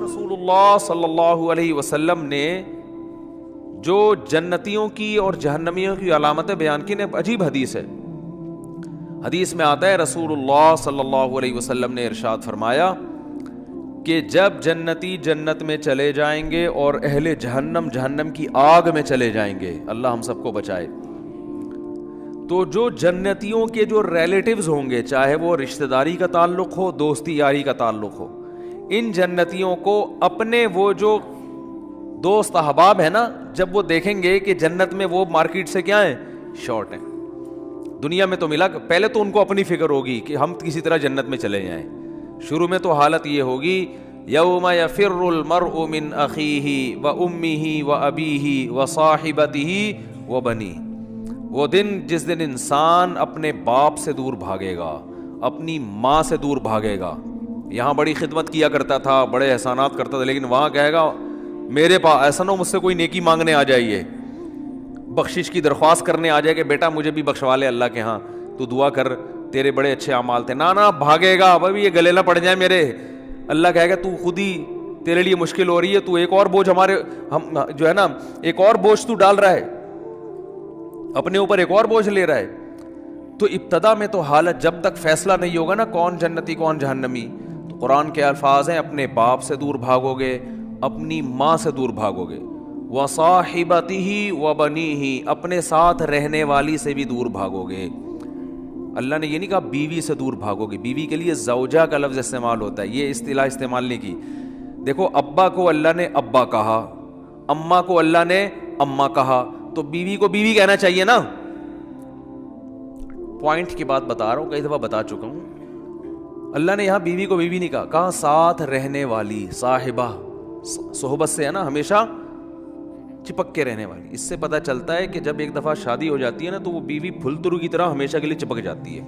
رسول اللہ صلی اللہ علیہ وسلم نے جو جنتیوں کی اور جہنمیوں کی علامتیں بیان کی، عجیب حدیث ہے. حدیث میں آتا ہے رسول اللہ صلی اللہ علیہ وسلم نے ارشاد فرمایا کہ جب جنتی جنت میں چلے جائیں گے اور اہل جہنم جہنم کی آگ میں چلے جائیں گے، اللہ ہم سب کو بچائے، تو جو جنتیوں کے جو ریلیٹیوز ہوں گے، چاہے وہ رشتہ داری کا تعلق ہو، دوستی یاری کا تعلق ہو، ان جنتیوں کو اپنے وہ جو دوست احباب ہیں نا، جب وہ دیکھیں گے کہ جنت میں وہ مارکیٹ سے کیا ہیں، شارٹ ہیں، دنیا میں تو ملا، پہلے تو ان کو اپنی فکر ہوگی کہ ہم کسی طرح جنت میں چلے جائیں. شروع میں تو حالت یہ ہوگی یوم یفر المرء من اخیہ و امہ و ابیہ و صاحبتہ و بنیہ، وہ دن جس دن انسان اپنے باپ سے دور بھاگے گا، اپنی ماں سے دور بھاگے گا. یہاں بڑی خدمت کیا کرتا تھا، بڑے احسانات کرتا تھا، لیکن وہاں کہے گا میرے پاس ایسا نہ ہو مجھ سے کوئی نیکی مانگنے آ جائیے، بخشش کی درخواست کرنے آ جائے کہ بیٹا مجھے بھی بخشوا لے اللہ کے ہاں، تو دعا کر تیرے بڑے اچھے اعمال تھے. نہ بھاگے گا، بھائی یہ گلے نہ پڑ جائے میرے. اللہ کہے گا تو خود ہی تیرے لیے مشکل ہو رہی ہے، تو ایک اور بوجھ ہم جو ہے نا، ایک اور بوجھ تو ڈال رہا ہے اپنے اوپر، ایک اور بوجھ لے رہا ہے. تو ابتدا میں تو حالت جب تک فیصلہ نہیں ہوگا نا کون جنتی کون جہنمی، تو قرآن کے الفاظ ہیں اپنے باپ سے دور بھاگو گے، اپنی ماں سے دور بھاگو گے، وصاحبتہ وبنیہ، اپنے ساتھ رہنے والی سے بھی دور بھاگو گے. اللہ نے یہ نہیں کہا بیوی سے دور بھاگو گے، بیوی کے لیے زوجہ کا لفظ استعمال ہوتا ہے، یہ اصطلاح استعمال نہیں کی. دیکھو ابا کو اللہ نے ابا کہا، اماں کو اللہ نے اماں کہا، تو بیوی کو بیوی کہنا چاہیے نا. پوائنٹ کی بات بتا رہا ہوں، کئی دفعہ بتا چکا ہوں. اللہ نے یہاں بیوی کو بیوی نہیں کہا، کہا ساتھ رہنے والی، صاحبہ، صحبت سے ہے نا، ہمیشہ چپک کے رہنے والی. اس سے پتہ چلتا ہے کہ جب ایک دفعہ شادی ہو جاتی ہے نا، تو وہ بیوی پھلترو کی طرح ہمیشہ کے لیے چپک جاتی ہے.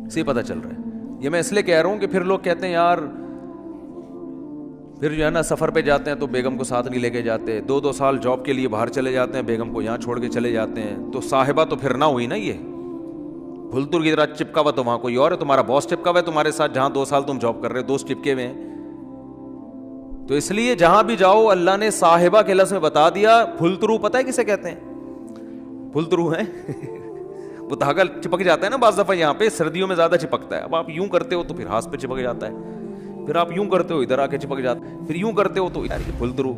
اسے پتہ چل رہا ہے. یہ میں اس لیے کہہ رہا ہوں کہ پھر لوگ کہتے ہیں یار پھر جو ہے نا سفر پہ جاتے ہیں تو بیگم کو ساتھ نہیں لے کے جاتے، 2 سال جاب کے لیے باہر چلے جاتے ہیں، بیگم کو یہاں چھوڑ کے چلے جاتے ہیں، تو صاحبہ تو پھر نہ ہوئی نا. یہ پھلتر کی طرح چپکا ہوا تو وہاں کوئی اور ہے، تمہارا باس چپکا ہوا ہے تمہارے ساتھ، جہاں 2 سال تم جاب کر رہے ہو، دوست چپکے ہوئے ہیں. تو اس لیے جہاں بھی جاؤ اللہ نے صاحبہ کے لفظ میں بتا دیا. پھلترو پتہ ہے کسے کہتے ہیں؟ پھلترو ہیں وہ دھاگا چپک جاتا ہے نا بعض دفعہ، یہاں پہ سردیوں میں زیادہ چپکتا ہے. اب آپ یوں کرتے ہو تو پھر ہاتھ پہ چپک جاتا ہے، پھر آپ یوں کرتے ہو ادھر آ کے چپک جاتا ہے، پھر یوں کرتے ہو تو یار یہ پھلترو.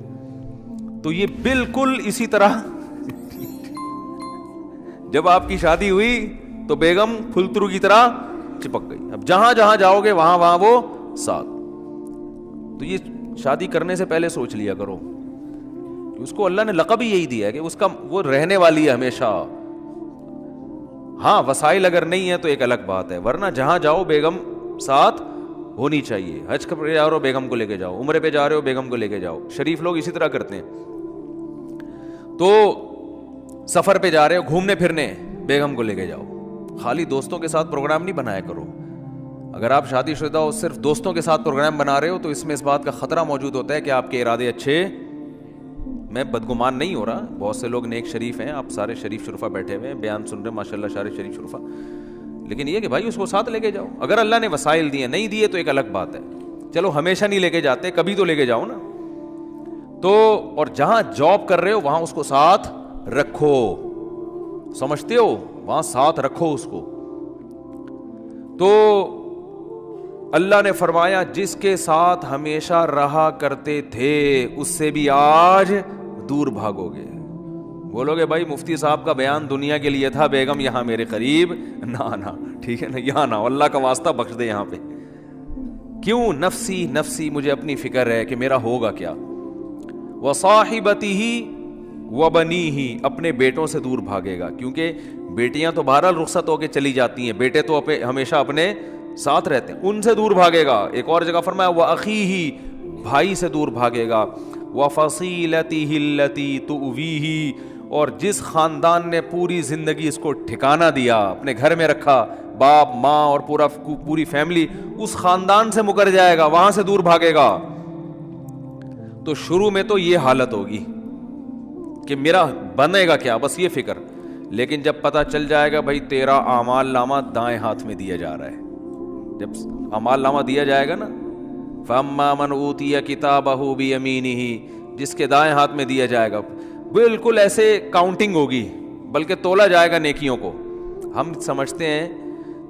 تو یہ بالکل اسی طرح جب آپ کی شادی ہوئی تو بیگم پھلترو کی طرح چپک گئی. اب جہاں جہاں جاؤ گے وہاں وہاں وہ ساتھ. تو یہ شادی کرنے سے پہلے سوچ لیا کرو. اس کو اللہ نے لقب ہی یہی دیا ہے کہ اس کا وہ رہنے والی ہے ہمیشہ. ہاں وسائل اگر نہیں ہے تو ایک الگ بات ہے، ورنہ جہاں جاؤ بیگم ساتھ ہونی چاہیے. حج پہ جا رہے ہو بیگم کو لے کے جاؤ، عمرے پہ جا رہے ہو بیگم کو لے کے جاؤ. شریف لوگ اسی طرح کرتے ہیں. تو سفر پہ جا رہے ہو گھومنے پھرنے، بیگم کو لے کے جاؤ. خالی دوستوں کے ساتھ پروگرام نہیں بنایا کرو. اگر آپ شادی شدہ ہو صرف دوستوں کے ساتھ پروگرام بنا رہے ہو تو اس میں اس بات کا خطرہ موجود ہوتا ہے کہ آپ کے ارادے اچھے، میں بدگمان نہیں ہو رہا، بہت سے لوگ نیک شریف ہیں، آپ سارے شریف شرفا بیٹھے ہوئے ہیں بیان سن رہے ہیں ماشاء اللہ سارے شریف شرفا، لیکن یہ کہ بھائی اس کو ساتھ لے کے جاؤ. اگر اللہ نے وسائل دیے، نہیں دیے تو ایک الگ بات ہے. چلو ہمیشہ نہیں لے کے جاتے، کبھی تو لے کے جاؤ نا. تو اور جہاں جاب کر رہے ہو وہاں اس کو ساتھ رکھو، سمجھتے ہو، وہاں ساتھ رکھو اس کو. تو اللہ نے فرمایا جس کے ساتھ ہمیشہ رہا کرتے تھے اس سے بھی آج دور بھاگو گے. بولو گے بھائی مفتی صاحب کا بیان دنیا کے لیے تھا، بیگم یہاں میرے قریب نہ، ٹھیک ہے نا، یہاں نہ، اللہ کا واسطہ بخش دے یہاں پہ. کیوں؟ نفسی نفسی، مجھے اپنی فکر ہے کہ میرا ہوگا کیا. وصاحبتہ وبنیہ، اپنے بیٹوں سے دور بھاگے گا، کیونکہ بیٹیاں تو بہرحال رخصت ہو کے چلی جاتی ہیں، بیٹے تو ہمیشہ اپنے ساتھ رہتے ہیں، ان سے دور بھاگے گا. ایک اور جگہ فرمایا وَأَخِيهِ، بھائی سے دور بھاگے گا. وَفَصِيلَتِهِ الَّتِي تُؤْوِيهِ، اور جس خاندان نے پوری زندگی اس کو ٹھکانہ دیا، اپنے گھر میں رکھا، باپ ماں اور پوری فیملی، اس خاندان سے مکر جائے گا، وہاں سے دور بھاگے گا. تو شروع میں تو یہ حالت ہوگی کہ میرا بنے گا کیا، بس یہ فکر. لیکن جب پتہ چل جائے گا بھائی تیرا اعمال نامہ دائیں ہاتھ میں دیا جا رہا ہے، جب اعمال نامہ دیا جائے گا نا، فَأَمَّا مَنْ أُوتِيَ كِتَابَهُ بِيَمِينِهِ, جس کے دائیں ہاتھ میں دیا جائے گا. بالکل ایسے کاؤنٹنگ ہوگی, بلکہ تولا جائے گا نیکیوں کو. ہم سمجھتے ہیں,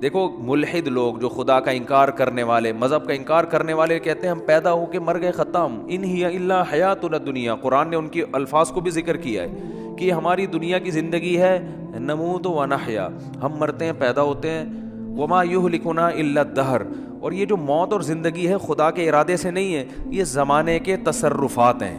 دیکھو ملحد لوگ جو خدا کا انکار کرنے والے, مذہب کا انکار کرنے والے کہتے ہیں ہم پیدا ہو کے مر گئے, ختم, ان ہی الا حیاتنا الدنیا. قرآن نے ان کی الفاظ کو بھی ذکر کیا ہے کہ ہماری دنیا کی زندگی ہے, نموت و نحیا, ہم مرتے ہیں پیدا ہوتے ہیں, وما یہلکنا الا الدہر. اور یہ جو موت اور زندگی ہے خدا کے ارادے سے نہیں ہے, یہ زمانے کے تصرفات ہیں.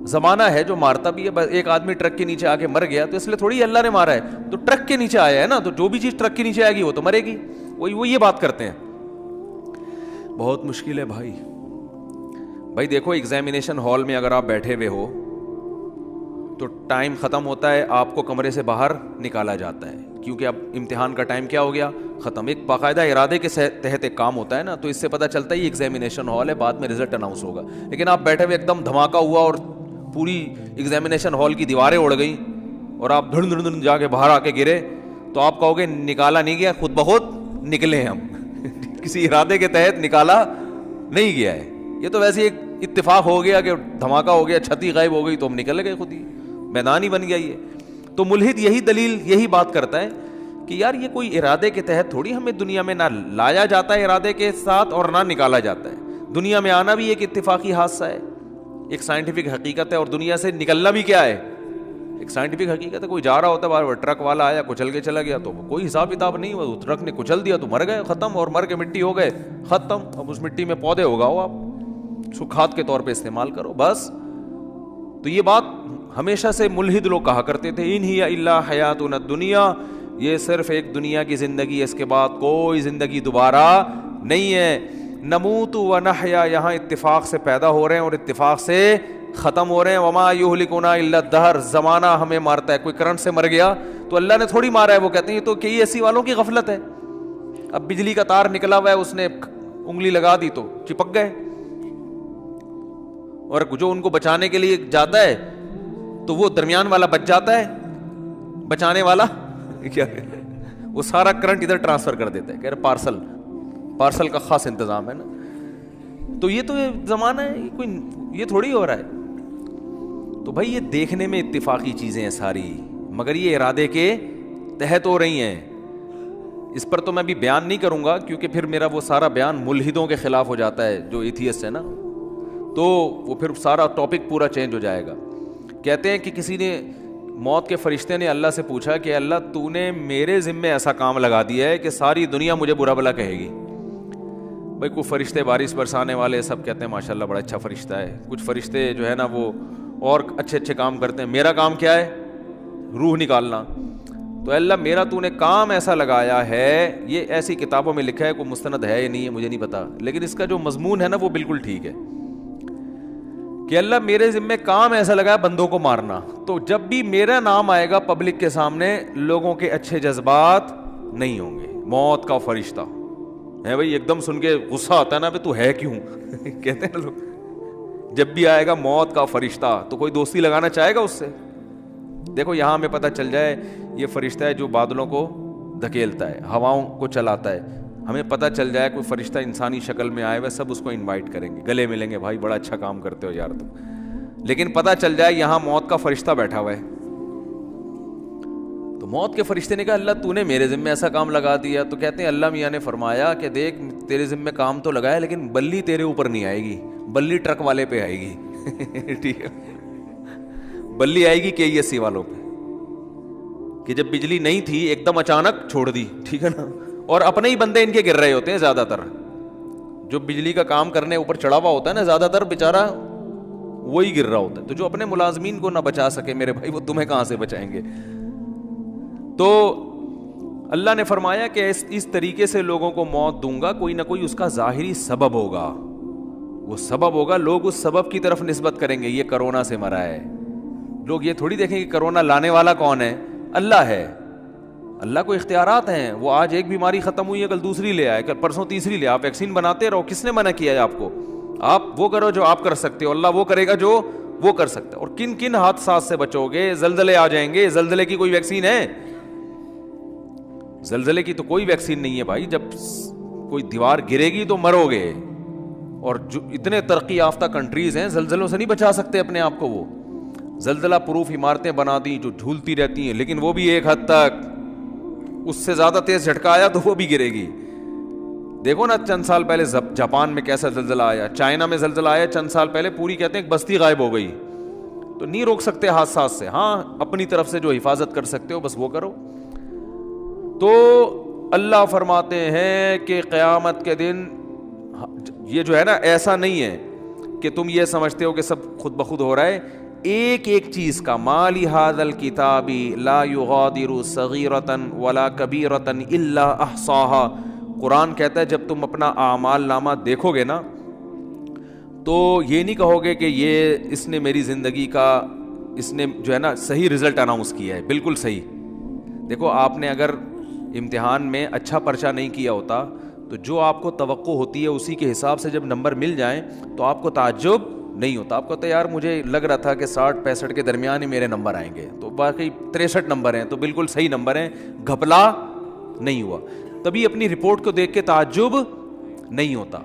زمانہ ہے جو مارتا بھی ہے. بس ایک آدمی ٹرک کے نیچے آ کے مر گیا تو اس لیے تھوڑی اللہ نے مارا ہے, تو ٹرک کے نیچے آیا ہے نا, تو جو بھی چیز ٹرک کے نیچے آئے گی وہ تو مرے گی. وہ یہ بات کرتے ہیں. بہت مشکل ہے بھائی دیکھو ایگزامینیشن ہال میں اگر آپ بیٹھے ہوئے ہو تو ٹائم ختم ہوتا ہے, آپ کو کمرے سے باہر نکالا جاتا ہے, کیونکہ اب امتحان کا ٹائم کیا ہو گیا, ختم. ایک باقاعدہ ارادے کے تحت ایک کام ہوتا ہے نا, تو اس سے پتہ چلتا ہے یہ ایگزامینیشن ہال ہے, بعد میں رزلٹ اناؤنس ہوگا. لیکن آپ بیٹھے ہوئے ایک دم دھماکہ ہوا اور پوری ایگزامینیشن ہال کی دیواریں اڑ گئیں اور آپ دھڑ دھڑ جا کے باہر آ کے گرے, تو آپ کہو گے نکالا نہیں گیا, خود بخود نکلے ہم. کسی ارادے کے تحت نکالا نہیں گیا ہے, یہ تو ویسے ایک اتفاق ہو گیا کہ دھماکہ ہو گیا, چھتی غائب ہو گئی تو ہم نکل گئے, خود ہی میدان ہی بن گیا یہ. تو ملحد یہی دلیل, یہی بات کرتا ہے کہ یار یہ کوئی ارادے کے تحت تھوڑی ہمیں دنیا میں نہ لایا جاتا ہے ارادے کے ساتھ, اور نہ نکالا جاتا ہے. دنیا میں آنا بھی ایک اتفاقی حادثہ ہے, ایک سائنٹیفک حقیقت ہے, اور دنیا سے نکلنا بھی کیا ہے, ایک سائنٹیفک حقیقت ہے. کوئی جا رہا ہوتا ہے باہر, ٹرک والا آیا کچل کے چلا گیا, تو کوئی حساب کتاب نہیں ہوا, ٹرک نے کچل دیا تو مر گئے, ختم, اور مر کے مٹی ہو گئے, ختم. اب اس مٹی میں پودے اگاؤ, آپ اس کو کھاد کے طور پہ استعمال کرو, بس. تو یہ بات ہمیشہ سے ملحد لوگ کہا کرتے تھے, ان ہی الا حیاتنا الدنیا, یہ صرف ایک دنیا کی زندگی ہے, اس کے بعد کوئی زندگی دوبارہ نہیں ہے. نموت و نحیا, یہاں اتفاق سے پیدا ہو رہے ہیں اور اتفاق سے ختم ہو رہے ہیں. وما یہلکنا الا الدہر, زمانہ ہمیں مارتا ہے. کوئی کرنٹ سے مر گیا تو اللہ نے تھوڑی مارا ہے, وہ کہتے ہیں یہ تو کئی ایسی والوں کی غفلت ہے. اب بجلی کا تار نکلا ہوا ہے, اس نے انگلی لگا دی تو چپک گئے, اور جو ان کو بچانے کے لیے جاتا ہے تو وہ درمیان والا بچ جاتا ہے, بچانے والا کیا وہ سارا کرنٹ ادھر ٹرانسفر کر دیتا ہے, کہہ رہے پارسل کا خاص انتظام ہے نا. تو یہ تو زمانہ ہے, کوئی یہ تھوڑی ہو رہا ہے. تو بھائی یہ دیکھنے میں اتفاقی چیزیں ہیں ساری, مگر یہ ارادے کے تحت ہو رہی ہیں. اس پر تو میں بھی بیان نہیں کروں گا, کیونکہ پھر میرا وہ سارا بیان ملحدوں کے خلاف ہو جاتا ہے جو ایتھیسٹ ہے نا, تو وہ پھر سارا ٹاپک پورا چینج ہو جائے گا. کہتے ہیں کہ کسی نے, موت کے فرشتے نے اللہ سے پوچھا کہ اللہ تو نے میرے ذمے ایسا کام لگا دیا ہے کہ ساری دنیا مجھے برا بھلا کہے گی. بھائی کوئی فرشتے بارش برسانے والے سب کہتے ہیں ماشاء اللہ بڑا اچھا فرشتہ ہے, کچھ فرشتے جو ہے نا وہ اور اچھے کام کرتے ہیں. میرا کام کیا ہے, روح نکالنا. تو اللہ میرا تو نے کام ایسا لگایا ہے, یہ ایسی کتابوں میں لکھا ہے, کوئی مستند ہے یا نہیں ہے مجھے نہیں پتا, لیکن اس کا جو مضمون ہے نا وہ بالکل ٹھیک ہے کہ اللہ میرے ذمے کام ایسا لگا ہے بندوں کو مارنا. تو جب بھی میرا نام آئے گا پبلک کے سامنے, لوگوں کے اچھے جذبات نہیں ہوں گے. موت کا فرشتہ ہے بھائی, ایک دم سن کے غصہ آتا ہے نا, تو ہے کیوں کہتے ہیں نا لوگ, جب بھی آئے گا موت کا فرشتہ تو کوئی دوستی لگانا چاہے گا اس سے. دیکھو یہاں ہمیں پتہ چل جائے یہ فرشتہ ہے جو بادلوں کو دھکیلتا ہے, ہواؤں کو چلاتا ہے. ہمیں پتہ چل جائے کوئی فرشتہ انسانی شکل میں آئے ہوئے, سب اس کو انوائٹ کریں گے, گلے ملیں گے, بھائی بڑا اچھا کام کرتے ہو یار تم. لیکن پتہ چل جائے یہاں موت کا فرشتہ بیٹھا ہوا ہے, تو موت کے فرشتے نے کہا اللہ تو نے میرے ذمے ایسا کام لگا دیا. تو کہتے ہیں اللہ میاں نے فرمایا کہ دیکھ تیرے ذمے کام تو لگایا, لیکن بلی تیرے اوپر نہیں آئے گی, بلی ٹرک والے پہ آئے گی. ٹھیک ہے, بلی آئے گی KESC والوں پہ, کہ جب بجلی نہیں تھی ایک دم اچانک چھوڑ دی, ٹھیک ہے نا, اور اپنے ہی بندے ان کے گر رہے ہوتے ہیں زیادہ تر. جو بجلی کا کام کرنے اوپر چڑھا ہوا ہوتا ہے نا, زیادہ تر بیچارہ وہی گر رہا ہوتا ہے. تو جو اپنے ملازمین کو نہ بچا سکے میرے بھائی, وہ تمہیں کہاں سے بچائیں گے. تو اللہ نے فرمایا کہ اس طریقے سے لوگوں کو موت دوں گا, کوئی نہ کوئی اس کا ظاہری سبب ہوگا, وہ سبب ہوگا, لوگ اس سبب کی طرف نسبت کریں گے. یہ کرونا سے مرا ہے, لوگ یہ تھوڑی دیکھیں کہ کرونا لانے والا کون ہے, اللہ ہے. اللہ کو اختیارات ہیں, وہ آج ایک بیماری ختم ہوئی ہے کل دوسری لے آئے, کل پرسوں تیسری لے. آپ ویکسین بناتے رہو, کس نے منع کیا ہے آپ کو؟ آپ وہ کرو جو آپ کر سکتے ہو, اللہ وہ کرے گا جو وہ کر سکتا ہے. اور کن کن حادثات سے بچو گے, زلزلے آ جائیں گے, زلزلے کی کوئی ویکسین ہے؟ زلزلے کی تو کوئی ویکسین نہیں ہے بھائی. جب کوئی دیوار گرے گی تو مرو گے, اور جو اتنے ترقی یافتہ کنٹریز ہیں زلزلوں سے نہیں بچا سکتے اپنے آپ کو. وہ زلزلہ پروف عمارتیں بنا دی جو جھولتی رہتی ہیں, لیکن وہ بھی ایک حد تک, اس سے زیادہ تیز جھٹکا آیا تو وہ بھی گرے گی. دیکھو نا چند سال پہلے جاپان میں کیسا زلزلہ آیا, چائنا میں زلزلہ آیا چند سال پہلے, پوری کہتے ہیں ایک بستی غائب ہو گئی. تو نہیں روک سکتے حادثات سے, ہاں اپنی طرف سے جو حفاظت کر سکتے ہو بس وہ کرو. تو اللہ فرماتے ہیں کہ قیامت کے دن یہ جو ہے نا ایسا نہیں ہے کہ تم یہ سمجھتے ہو کہ سب خود بخود ہو رہا ہے. ایک ایک چیز کا ما لہذا الکتاب لا یغادر صغیرۃ ولا کبیرۃ الا احصاها. قرآن کہتا ہے جب تم اپنا اعمال نامہ دیکھو گے نا تو یہ نہیں کہو گے کہ یہ اس نے میری زندگی کا, اس نے جو ہے نا صحیح رزلٹ اناؤنس کیا ہے, بالکل صحیح. دیکھو آپ نے اگر امتحان میں اچھا پرچہ نہیں کیا ہوتا تو جو آپ کو توقع ہوتی ہے اسی کے حساب سے جب نمبر مل جائیں تو آپ کو تعجب نہیں ہوتا. آپ کو تو یار مجھے لگ رہا تھا کہ 60-65 کے درمیان ہی میرے نمبر آئیں گے, تو باقی 63 نمبر ہیں, تو بالکل صحیح نمبر ہیں, گھپلا نہیں ہوا. تبھی اپنی رپورٹ کو دیکھ کے تعجب نہیں ہوتا.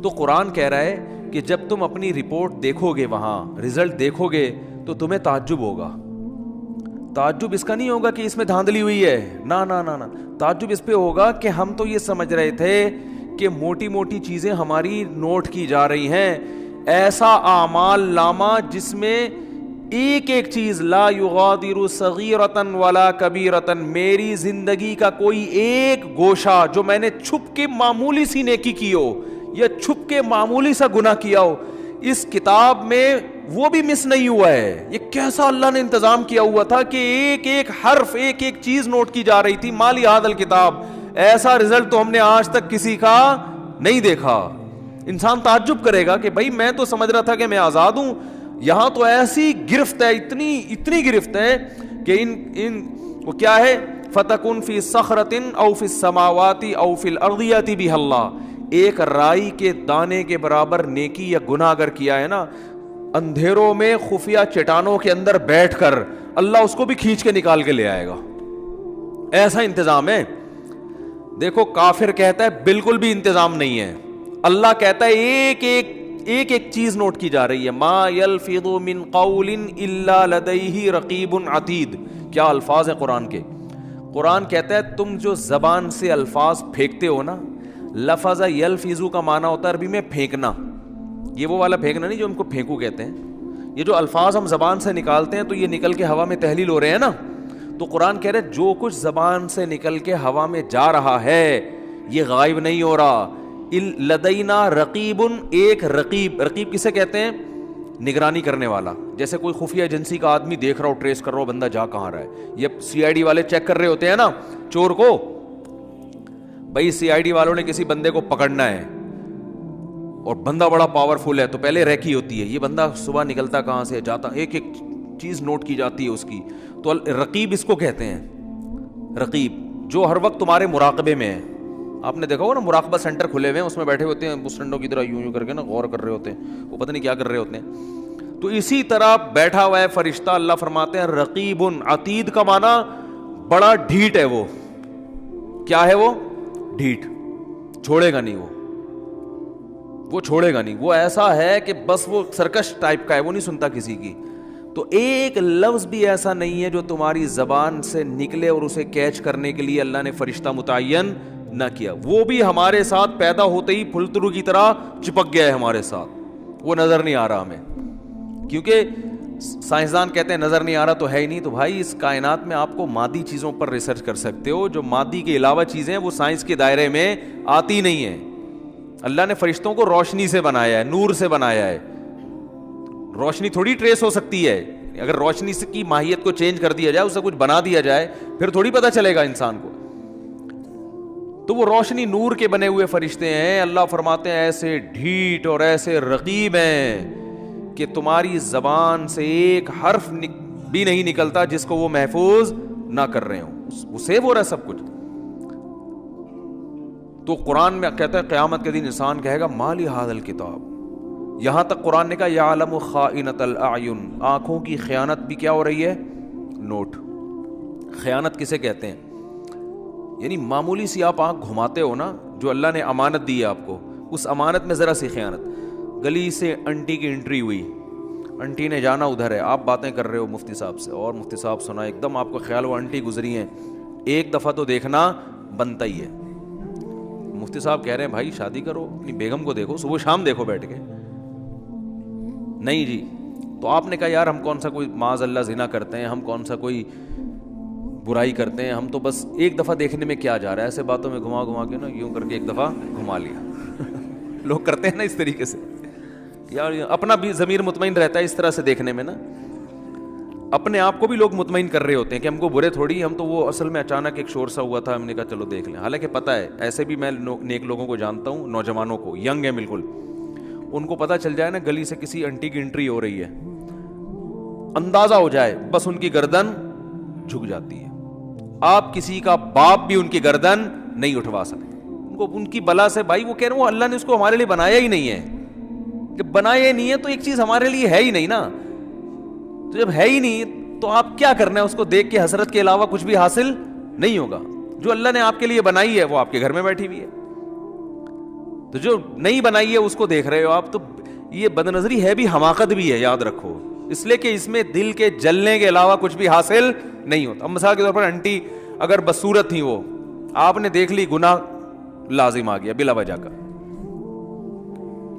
تو قرآن کہہ رہا ہے کہ جب تم اپنی رپورٹ دیکھو گے, وہاں رزلٹ دیکھو گے تو تمہیں تعجب ہوگا. تعجب اس کا نہیں ہوگا کہ اس میں دھاندلی ہوئی ہے, نا نا نا نا, تعجب اس پہ ہوگا کہ ہم تو یہ سمجھ رہے تھے کہ موٹی موٹی چیزیں ہماری نوٹ کی جا رہی ہیں, ایسا اعمال نامہ جس میں ایک ایک چیز لا یغادر صغیرۃ ولا کبیرۃ, میری زندگی کا کوئی ایک گوشہ جو میں نے چھپ کے معمولی سی نیکی کی ہو یا چھپ کے معمولی سا گناہ کیا ہو, اس کتاب میں وہ بھی مس نہیں ہوا ہے. یہ کیسا اللہ نے انتظام کیا ہوا تھا کہ ایک ایک حرف, ایک ایک چیز نوٹ کی جا رہی تھی. مالی ہذا الکتاب, ایسا رزلٹ تو ہم نے آج تک کسی کا نہیں دیکھا. انسان تعجب کرے گا کہ بھائی میں تو سمجھ رہا تھا کہ میں آزاد ہوں, یہاں تو ایسی گرفت ہے, اتنی گرفت ہے کہ ان وہ کیا ہے, فتکن فی صخرۃ او فی السماوات او فی الارض یاتی بہ اللہ. ایک رائی کے دانے کے برابر نیکی یا گناہ اگر کیا ہے نا, اندھیروں میں خفیہ چٹانوں کے اندر بیٹھ کر اللہ اس کو بھی کھینچ کے نکال کے لے آئے گا. ایسا انتظام ہے. دیکھو کافر کہتا ہے بالکل بھی انتظام نہیں ہے, اللہ کہتا ہے ایک ایک چیز نوٹ کی جا رہی ہے. ما یلفظ من قول الا لدیہ رقیب عتید. کیا الفاظ ہیں قرآن کے. قرآن کہتا ہے تم جو زبان سے الفاظ پھینکتے ہو نا, لفظ یلفظ کا معنی ہوتا ہے عربی میں پھینکنا. یہ وہ والا پھینکنا نہیں جو ہم کو پھینکو کہتے ہیں. یہ جو الفاظ ہم زبان سے نکالتے ہیں تو یہ نکل کے ہوا میں تحلیل ہو رہے ہیں نا. تو قرآن کہہ رہے جو کچھ زبان سے نکل کے ہوا میں جا رہا ہے یہ غائب نہیں ہو رہا. لدینا رقیب, ایک رقیب. رقیب کسے کہتے ہیں؟ نگرانی کرنے والا. جیسے کوئی خفیہ ایجنسی کا آدمی دیکھ رہا ہو, ٹریس کر رہا ہو بندہ جا کہاں رہا ہے. یہ CID والے چیک کر رہے ہوتے ہیں نا چور کو. بھائی CID والوں نے کسی بندے کو پکڑنا ہے اور بندہ بڑا پاورفل ہے تو پہلے ریکی ہوتی ہے, یہ بندہ صبح نکلتا کہاں سے جاتا, ایک ایک چیز نوٹ کی جاتی ہے اس کی. تو رقیب اس کو کہتے ہیں. رقیب جو ہر وقت تمہارے مراقبے میں ہے. آپ نے دیکھا ہوگا نا مراقبہ سینٹر کھلے ہوئے ہیں, اس میں بیٹھے ہوتے ہیں بس ڈنڈوں کی طرح یوں کر کے نا غور کر رہے ہوتے ہیں, وہ پتہ نہیں کیا کر رہے ہوتے ہیں. تو اسی طرح بیٹھا ہوا ہے فرشتہ. اللہ فرماتے ہیں رقیب عتید کا معنی بڑا ڈھیٹ ہے. وہ کیا ہے؟ وہ ڈھیٹ, چھوڑے گا نہیں, وہ چھوڑے گا نہیں. وہ ایسا ہے کہ بس وہ سرکش ٹائپ کا ہے, وہ نہیں سنتا کسی کی. تو ایک لفظ بھی ایسا نہیں ہے جو تمہاری زبان سے نکلے اور اسے کیچ کرنے کے لیے اللہ نے فرشتہ متعین نہ کیا. وہ بھی ہمارے ساتھ پیدا ہوتے ہی پھلترو کی طرح چپک گیا ہے ہمارے ساتھ, وہ نظر نہیں آ رہا ہمیں. کیونکہ سائنسدان کہتے ہیں نظر نہیں آ رہا تو ہے ہی نہیں. تو بھائی اس کائنات میں آپ کو مادی چیزوں پر ریسرچ کر سکتے ہو, جو مادی کے علاوہ چیزیں وہ سائنس کے دائرے میں آتی نہیں ہیں. اللہ نے فرشتوں کو روشنی سے بنایا ہے, نور سے بنایا ہے. روشنی تھوڑی ٹریس ہو سکتی ہے. اگر روشنی کی ماہیت کو چینج کر دیا جائے, اسے کچھ بنا دیا جائے, پھر تھوڑی پتہ چلے گا انسان کو. تو وہ روشنی نور کے بنے ہوئے فرشتے ہیں. اللہ فرماتے ہیں ایسے ڈھیٹ اور ایسے رقیب ہیں کہ تمہاری زبان سے ایک حرف بھی نہیں نکلتا جس کو وہ محفوظ نہ کر رہے ہوں. وہ سیو ہو رہا ہے سب کچھ. تو قرآن میں کہتا ہے قیامت کے دن انسان کہے گا ما لہذا الکتاب. یہاں تک قرآن نے کہا یعلم خائنۃ الاعین, آنکھوں کی خیانت بھی کیا ہو رہی ہے؟ نوٹ. خیانت کسے کہتے ہیں؟ یعنی معمولی سی آپ آنکھ گھماتے ہو نا, جو اللہ نے امانت دی ہے آپ کو, اس امانت میں ذرا سی خیانت. گلی سے انٹی کی انٹری ہوئی, انٹی نے جانا ادھر ہے, آپ باتیں کر رہے ہو مفتی صاحب سے, اور مفتی صاحب سنا, ایک دم آپ کو خیال ہوا انٹی گزری ہیں, ایک دفعہ تو دیکھنا بنتا ہی ہے. مفتی صاحب کہہ رہے ہیں بھائی شادی کرو, اپنی بیگم کو دیکھو, صبح شام دیکھو بیٹھ کے. نہیں جی. تو آپ نے کہا یار ہم کون سا کوئی معاذ اللہ زنا کرتے ہیں, ہم کون سا کوئی برائی کرتے ہیں, ہم تو بس ایک دفعہ دیکھنے میں کیا جا رہا ہے, ایسے باتوں میں گھما گھما کے نا یوں کر کے ایک دفعہ گھما لیا. لوگ کرتے ہیں نا اس طریقے سے, یار اپنا بھی ضمیر مطمئن رہتا ہے اس طرح سے دیکھنے میں نا, اپنے آپ کو بھی لوگ مطمئن کر رہے ہوتے ہیں کہ ہم کو برے تھوڑی, ہم تو وہ اصل میں اچانک ایک شور سا ہوا تھا, ہم نے کہا چلو دیکھ لیں. حالانکہ پتہ ہے ایسے بھی میں نیک لوگوں کو جانتا ہوں, نوجوانوں کو, ینگ ہے بالکل, ان کو پتہ چل جائے نا گلی سے کسی انٹی کی انٹری ہو رہی ہے, اندازہ ہو جائے, بس ان کی گردن جھک جاتی ہے. آپ کسی کا باپ بھی ان کی گردن نہیں اٹھوا سکتے. ان کو ان کی بلا سے, بھائی وہ کہہ رہے ہیں وہ اللہ نے اس کو ہمارے لیے بنایا ہی نہیں ہے. جب بنایا نہیں ہے تو ایک چیز ہمارے لیے ہے ہی نہیں نا, تو جب ہے ہی نہیں تو آپ کیا کرنا ہے, اس کو دیکھ کے حسرت کے علاوہ کچھ بھی حاصل نہیں ہوگا. جو اللہ نے آپ کے لیے بنائی ہے وہ آپ کے گھر میں بیٹھی ہوئی ہے, تو جو نہیں بنائی ہے اس کو دیکھ رہے ہو آپ. تو یہ بد نظری ہے بھی, حماقت بھی ہے, یاد رکھو, اس لیے کہ اس میں دل کے جلنے کے علاوہ کچھ بھی حاصل نہیں ہوتا. اب مثال کے طور پر انٹی اگر بدصورت تھی, وہ آپ نے دیکھ لی, گناہ لازم آ گیا بلا وجہ کا.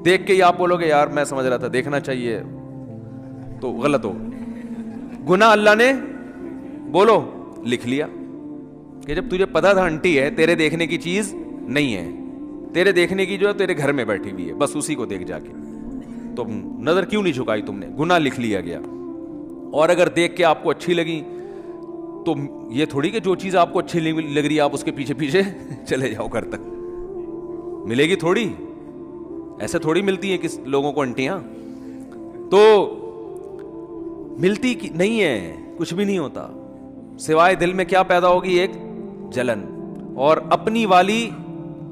دیکھ کے ہی آپ بولو گے یار میں سمجھ رہا تھا دیکھنا چاہیے, تو غلط ہو. گناہ اللہ نے بولو لکھ لیا کہ جب تجھے پتا تھا انٹی ہے, تیرے دیکھنے کی چیز نہیں ہے, تیرے دیکھنے کی جو ہے تیرے گھر میں بیٹھی ہوئی ہے, بس اسی کو دیکھ جا کے, تو نظر کیوں نہیں جھکائی تم نے, گناہ لکھ لیا گیا. اور اگر دیکھ کے آپ کو اچھی لگی تو یہ تھوڑی کہ جو چیز آپ کو اچھی لگ رہی ہے آپ اس کے پیچھے پیچھے چلے جاؤ گھر تک, ملے گی تھوڑی, ایسے تھوڑی ملتی ہیں کس لوگوں کو انٹیاں, تو ملتی نہیں ہے, کچھ بھی نہیں ہوتا سوائے دل میں کیا پیدا ہوگی, ایک جلن, اور اپنی والی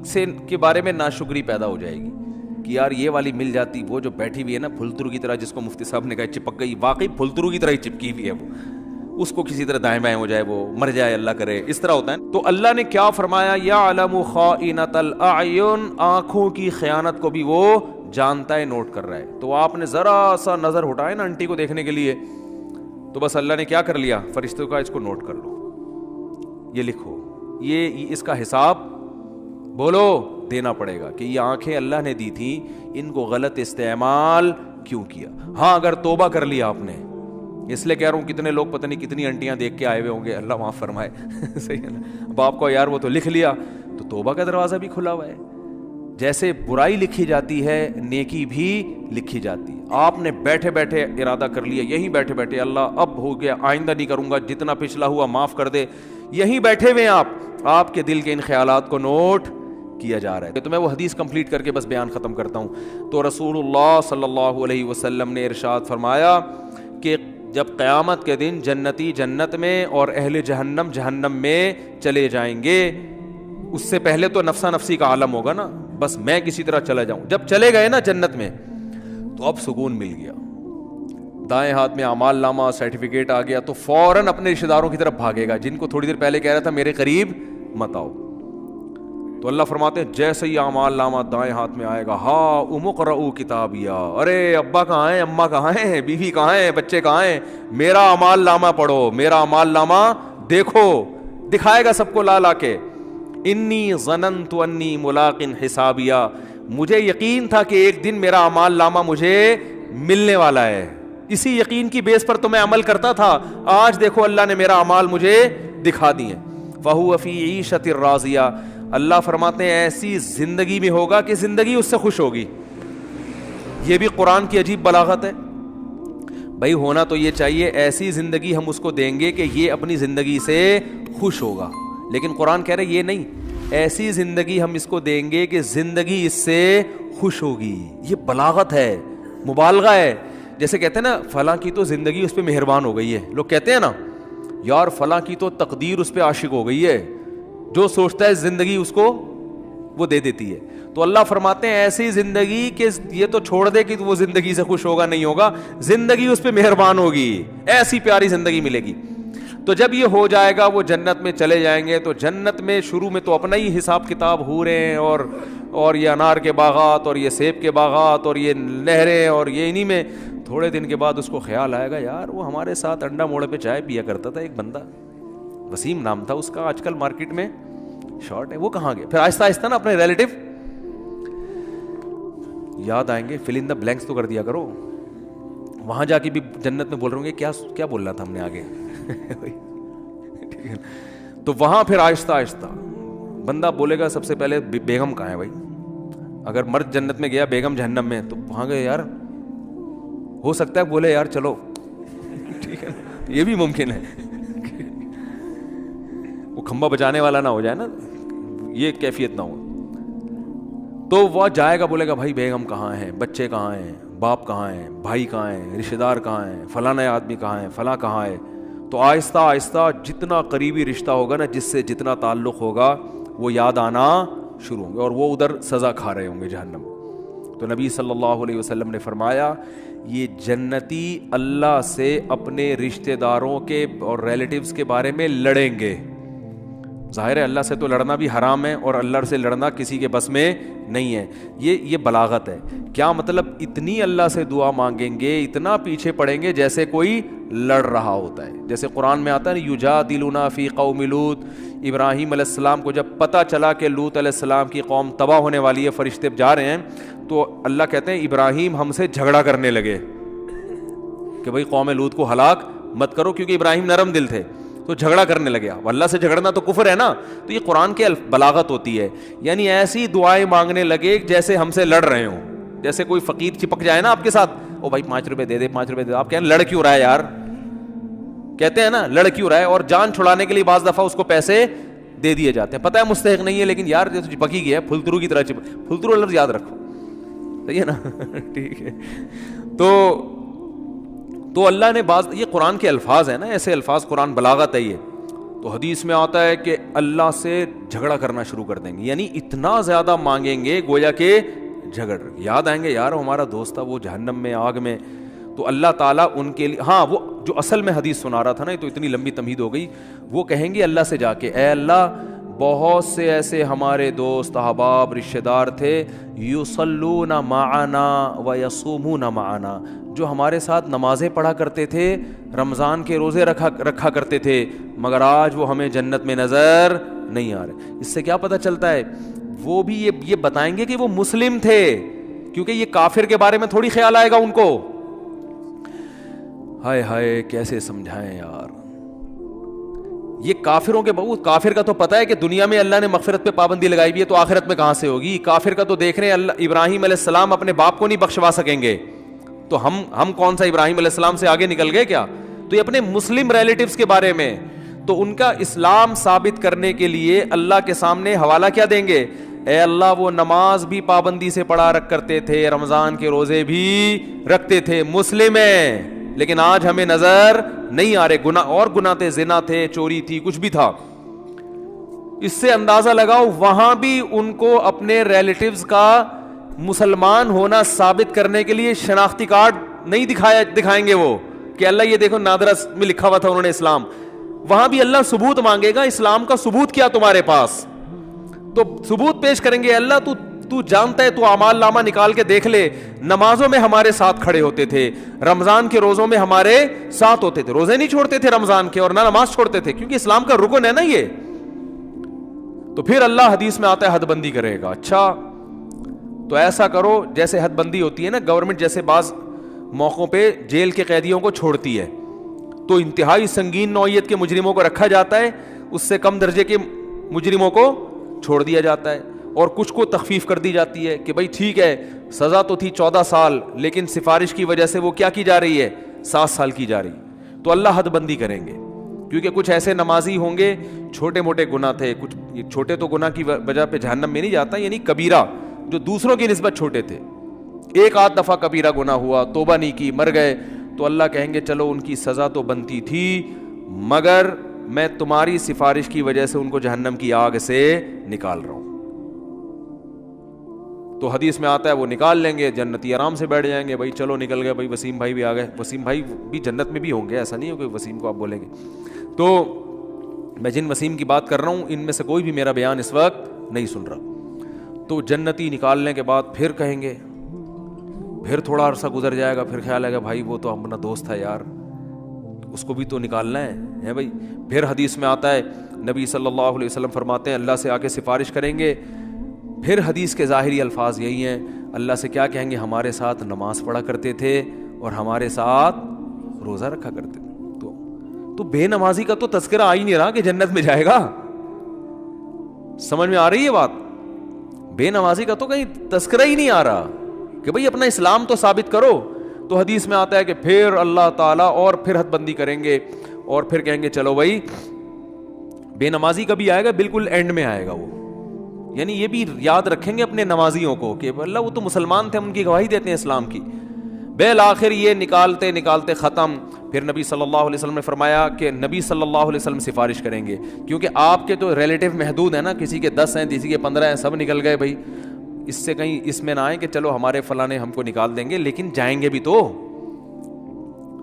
سے کے بارے میں ناشکری پیدا ہو جائے گی کہ یار یہ والی مل جاتی, وہ جو بیٹھی ہوئی ہے نا پھلترو کی طرح, جس کو مفتی صاحب نے کہا چپک گئی, واقعی پھلترو کی طرح ہی چپکی ہوئی ہے وہ, اس کو کسی طرح دائیں بائیں ہو جائے, وہ مر جائے, اللہ کرے, اس طرح ہوتا ہے. تو اللہ نے کیا فرمایا, یعلم خائنۃ الاعین, آنکھوں کی خیانت کو بھی وہ جانتا ہے, نوٹ کر رہا ہے. تو آپ نے ذرا سا نظر ہٹائے نا انٹی کو دیکھنے کے لیے, تو بس اللہ نے کیا کر لیا, فرشتوں کا اس کو نوٹ کر لو, یہ لکھو, یہ اس کا حساب بولو دینا پڑے گا کہ یہ آنکھیں اللہ نے دی تھی, ان کو غلط استعمال کیوں کیا. ہاں اگر توبہ کر لیا آپ نے, اس لیے کہہ رہا ہوں کتنے لوگ پتہ نہیں کتنی انٹیاں دیکھ کے آئے ہوئے ہوں گے, اللہ معاف فرمائے. صحیح ہے نا, اب آپ کو یار وہ تو لکھ لیا, تو توبہ کا دروازہ بھی کھلا ہوا ہے. جیسے برائی لکھی جاتی ہے نیکی بھی لکھی جاتی ہے. آپ نے بیٹھے بیٹھے ارادہ کر لیا, یہیں بیٹھے بیٹھے اللہ اب ہو گیا, آئندہ نہیں کروں گا, جتنا پچھلا ہوا معاف کر دے, یہیں بیٹھے ہوئے آپ کے دل کے ان خیالات کو نوٹ کیا جا رہا ہے. تو میں وہ حدیث کمپلیٹ کر کے بس بیان ختم کرتا ہوں. تو رسول اللہ صلی اللہ علیہ وسلم نے ارشاد فرمایا کہ جب قیامت کے دن جنتی جنت میں اور اہل جہنم جہنم میں چلے جائیں گے, اس سے پہلے تو نفسا نفسی کا عالم ہوگا نا, بس میں کسی طرح چلا جاؤں. جب چلے گئے نا جنت میں تو اب سکون مل گیا, دائیں ہاتھ میں اعمال نامہ سرٹیفکیٹ آ گیا, تو فوراً اپنے رشتہ داروں کی طرف بھاگے گا جن کو تھوڑی دیر پہلے کہہ رہا تھا میرے قریب مت آؤ. تو اللہ فرماتے ہیں جیسے ہی اعمال نامہ دائیں ہاتھ میں آئے گا, ہا امقرؤ کتابیا, ارے ابا کہاں ہیں, اماں کہاں ہیں, بیوی کہاں ہیں, بچے کہاں ہیں, میرا اعمال نامہ پڑھو, میرا اعمال نامہ دیکھو, دکھائے گا سب کو لا لا کے. انی ظننت انی ملاق حسابیا, مجھے یقین تھا کہ ایک دن میرا اعمال نامہ مجھے ملنے والا ہے, اسی یقین کی بیس پر تو میں عمل کرتا تھا, آج دیکھو اللہ نے میرا اعمال مجھے دکھا دیے. فہو فی عیشۃ راضیہ, اللہ فرماتے ہیں ایسی زندگی میں ہوگا کہ زندگی اس سے خوش ہوگی. یہ بھی قرآن کی عجیب بلاغت ہے. بھائی ہونا تو یہ چاہیے ایسی زندگی ہم اس کو دیں گے کہ یہ اپنی زندگی سے خوش ہوگا, لیکن قرآن کہہ رہے یہ نہیں, ایسی زندگی ہم اس کو دیں گے کہ زندگی اس سے خوش ہوگی. یہ بلاغت ہے, مبالغہ ہے. جیسے کہتے ہیں نا فلاں کی تو زندگی اس پہ مہربان ہو گئی ہے, لوگ کہتے ہیں نا یار فلاں کی تو تقدیر اس پہ عاشق ہو گئی ہے, جو سوچتا ہے زندگی اس کو وہ دے دیتی ہے. تو اللہ فرماتے ہیں ایسی زندگی کہ یہ تو چھوڑ دے کہ وہ زندگی سے خوش ہوگا نہیں ہوگا, زندگی اس پہ مہربان ہوگی, ایسی پیاری زندگی ملے گی. تو جب یہ ہو جائے گا وہ جنت میں چلے جائیں گے. تو جنت میں شروع میں تو اپنا ہی حساب کتاب ہو رہے ہیں, اور یہ انار کے باغات اور یہ سیب کے باغات اور یہ نہریں اور یہ انہی میں. تھوڑے دن کے بعد اس کو خیال آئے گا یار وہ ہمارے ساتھ انڈا موڑے پہ چائے پیا کرتا تھا ایک بندہ, وسیم نام تھا اس کا, آج کل مارکیٹ میں شارٹ ہے, وہ کہاں گیا. پھر آہستہ آہستہ نا اپنے ریلیٹو یاد آئیں گے, فل ان دا بلینکس تو کر دیا کرو. وہاں جا کے بھی جنت میں بول رہے ہوں گے کیا بول رہا تھا ہم نے آگے. تو وہاں پھر آہستہ آہستہ بندہ بولے گا سب سے پہلے بیگم کہاں ہے بھائی. اگر مرد جنت میں گیا بیگم جہنم میں, تو وہاں گئے یار ہو سکتا ہے بولے یار چلو, ٹھیک ہے یہ بھی ممکن ہے, وہ کھمبا بجانے والا نہ ہو جائے نا, یہ کیفیت نہ ہو. تو وہ جائے گا بولے گا بھائی بیگم کہاں ہے, بچے کہاں ہیں, باپ کہاں ہیں, بھائی کہاں ہیں, رشتہ دار کہاں ہیں, فلانا آدمی کہاں ہے, فلاں کہاں ہے. تو آہستہ آہستہ جتنا قریبی رشتہ ہوگا نا, جس سے جتنا تعلق ہوگا, وہ یاد آنا شروع ہوں گے, اور وہ ادھر سزا کھا رہے ہوں گے جہنم. تو نبی صلی اللہ علیہ وسلم نے فرمایا یہ جنتی اللہ سے اپنے رشتہ داروں کے اور ریلیٹیوز کے بارے میں لڑیں گے. ظاہر ہے اللہ سے تو لڑنا بھی حرام ہے, اور اللہ سے لڑنا کسی کے بس میں نہیں ہے. یہ بلاغت ہے. کیا مطلب, اتنی اللہ سے دعا مانگیں گے, اتنا پیچھے پڑیں گے جیسے کوئی لڑ رہا ہوتا ہے. جیسے قرآن میں آتا ہے یجادلونا فی قوم لوط, ابراہیم علیہ السلام کو جب پتہ چلا کہ لوط علیہ السلام کی قوم تباہ ہونے والی ہے, فرشتے جا رہے ہیں, تو اللہ کہتے ہیں ابراہیم ہم سے جھگڑا کرنے لگے کہ بھئی قوم لوط کو ہلاک مت کرو, کیونکہ ابراہیم نرم دل تھے. تو جھگڑا کرنے لگے. اللہ سے جھگڑنا تو کفر ہے نا. تو یہ قرآن کی بلاغت ہوتی ہے, یعنی ایسی دعائیں مانگنے لگے جیسے ہم سے لڑ رہے ہوں. جیسے کوئی فقیر چپک جائے نا آپ کے ساتھ, او بھائی 5 روپے دے دے, 5 روپے دے دے, آپ کہیں لڑ کیوں رہا ہے یار, کہتے ہیں نا لڑ کیوں رہا ہے, اور جان چھڑانے کے لیے بعض دفعہ اس کو پیسے دے دیے جاتے ہیں. پتہ ہے مستحق نہیں ہے, لیکن یار جو چپک ہی گیا, پھلترو کی طرح پھلترو لفظ یاد رکھو, صحیح ہے نا. ٹھیک ہے. تو اللہ نے یہ قرآن کے الفاظ ہیں نا, ایسے الفاظ, قرآن بلاغت ہے یہ. تو حدیث میں آتا ہے کہ اللہ سے جھگڑا کرنا شروع کر دیں گے, یعنی اتنا زیادہ مانگیں گے گویا کہ جھگڑ. یاد آئیں گے یار ہمارا دوست تھا وہ جہنم میں, آگ میں. تو اللہ تعالیٰ ان کے لیے, ہاں وہ جو اصل میں حدیث سنا رہا تھا نا, تو اتنی لمبی تمہید ہو گئی, وہ کہیں گے اللہ سے جا کے اے اللہ بہت سے ایسے ہمارے دوست احباب رشتہ دار تھے, یصلون معنا ویصومون معنا, جو ہمارے ساتھ نمازیں پڑھا کرتے تھے, رمضان کے روزے رکھا کرتے تھے, مگر آج وہ ہمیں جنت میں نظر نہیں آ رہے. اس سے کیا پتہ چلتا ہے, وہ بھی یہ بتائیں گے کہ وہ مسلم تھے, کیونکہ یہ کافر کے بارے میں تھوڑی خیال آئے گا ان کو. ہائے ہائے کیسے سمجھائیں یار, یہ کافروں کے بہت, کافر کا تو پتہ ہے کہ دنیا میں اللہ نے مغفرت پہ پابندی لگائی ہوئی ہے, تو آخرت میں کہاں سے ہوگی. کافر کا تو دیکھ رہے ہیں اللہ ابراہیم علیہ السلام اپنے باپ کو نہیں بخشوا سکیں گے, تو ہم کون سا ابراہیم علیہ السلام سے آگے نکل گئے کیا. تو یہ اپنے مسلم ریلیٹیوز کے بارے میں, تو ان کا اسلام ثابت کرنے کے لیے اللہ کے سامنے حوالہ کیا دیں گے, اے اللہ وہ نماز بھی پابندی سے پڑھا کرتے تھے, رمضان کے روزے بھی رکھتے تھے, مسلم ہیں, لیکن آج ہمیں نظر نہیں آ رہے. گناہ تھے, زنا تھے, چوری تھی, کچھ بھی تھا. اس سے اندازہ لگاؤ وہاں بھی ان کو اپنے ریلیٹیوز کا مسلمان ہونا ثابت کرنے کے لیے شناختی کارڈ نہیں دکھائیں گے وہ, کہ اللہ یہ دیکھو نادرا میں لکھا ہوا تھا انہوں نے اسلام. وہاں بھی اللہ ثبوت مانگے گا, اسلام کا ثبوت کیا تمہارے پاس, تو ثبوت پیش کریں گے. اللہ تو جانتا ہے, تو اعمال نامہ نکال کے دیکھ لے, نمازوں میں ہمارے ساتھ کھڑے ہوتے تھے, رمضان کے روزوں میں ہمارے ساتھ ہوتے تھے, روزے نہیں چھوڑتے تھے رمضان کے, اور نہ نماز چھوڑتے تھے, کیونکہ اسلام کا رکن ہے نا یہ. تو پھر اللہ حدیث میں آتا ہے حد بندی کرے گا. اچھا تو ایسا کرو, جیسے حد بندی ہوتی ہے نا, گورنمنٹ جیسے بعض موقعوں پہ جیل کے قیدیوں کو چھوڑتی ہے, تو انتہائی سنگین نوعیت کے مجرموں کو رکھا جاتا ہے, اس سے کم درجے کے مجرموں کو چھوڑ دیا جاتا ہے, اور کچھ کو تخفیف کر دی جاتی ہے کہ بھائی ٹھیک ہے سزا تو تھی 14 سال, لیکن سفارش کی وجہ سے وہ کیا کی جا رہی ہے, 7 سال کی جا رہی. تو اللہ حد بندی کریں گے, کیونکہ کچھ ایسے نمازی ہوں گے, چھوٹے موٹے گناہ تھے, کچھ چھوٹے تو گناہ کی وجہ پہ جہنم میں نہیں جاتا, یعنی کبیرہ جو دوسروں کی نسبت چھوٹے تھے, ایک آدھ دفعہ کبیرہ گناہ ہوا, توبہ نہیں کی, مر گئے, تو اللہ کہیں گے چلو ان کی سزا تو بنتی تھی, مگر میں تمہاری سفارش کی وجہ سے ان کو جہنم کی آگ سے نکال رہا ہوں. تو حدیث میں آتا ہے وہ نکال لیں گے, جنتی آرام سے بیٹھ جائیں گے, بھائی چلو نکل گئے, بھائی وسیم بھائی بھی آ گئے. وسیم بھائی بھی جنت میں بھی ہوں گے, ایسا نہیں ہے کہ وسیم کو آپ بولیں گے. تو میں جن وسیم کی بات کر رہا ہوں ان میں سے کوئی بھی میرا بیان اس وقت نہیں سن رہا. تو جنتی نکالنے کے بعد پھر کہیں گے, پھر تھوڑا عرصہ گزر جائے گا, پھر خیال آئے گا بھائی وہ تو اپنا دوست تھا یار, اس کو بھی تو نکالنا ہے بھائی. پھر حدیث میں آتا ہے, نبی صلی اللہ علیہ وسلم فرماتے ہیں اللہ سے آ کے سفارش کریں گے. پھر حدیث کے ظاہری الفاظ یہی ہیں, اللہ سے کیا کہیں گے, ہمارے ساتھ نماز پڑھا کرتے تھے اور ہمارے ساتھ روزہ رکھا کرتے تھے. تو بے نمازی کا تو تذکرہ آ ہی نہیں رہا کہ جنت میں جائے گا. سمجھ میں آ رہی ہے بات؟ بے نمازی کا تو کہیں تذکرہ ہی نہیں آ رہا کہ بھئی اپنا اسلام تو ثابت کرو. تو حدیث میں آتا ہے کہ پھر اللہ تعالیٰ اور پھر حد بندی کریں گے اور پھر کہیں گے چلو بھائی, بے نمازی کا بھی آئے گا, بالکل اینڈ میں آئے گا وہ. یعنی یہ بھی یاد رکھیں گے اپنے نمازیوں کو کہ اللہ وہ تو مسلمان تھے, ہم ان کی گواہی دیتے ہیں اسلام کی. بالآخر یہ نکالتے نکالتے ختم. پھر نبی صلی اللہ علیہ وسلم نے فرمایا کہ نبی صلی اللہ علیہ وسلم سفارش کریں گے, کیونکہ آپ کے تو ریلیٹیو محدود ہیں نا, کسی کے 10 ہیں, کسی کے 15 ہیں, سب نکل گئے بھائی. اس سے کہیں اس میں نہ آئے کہ چلو ہمارے فلاں نے ہم کو نکال دیں گے, لیکن جائیں گے بھی تو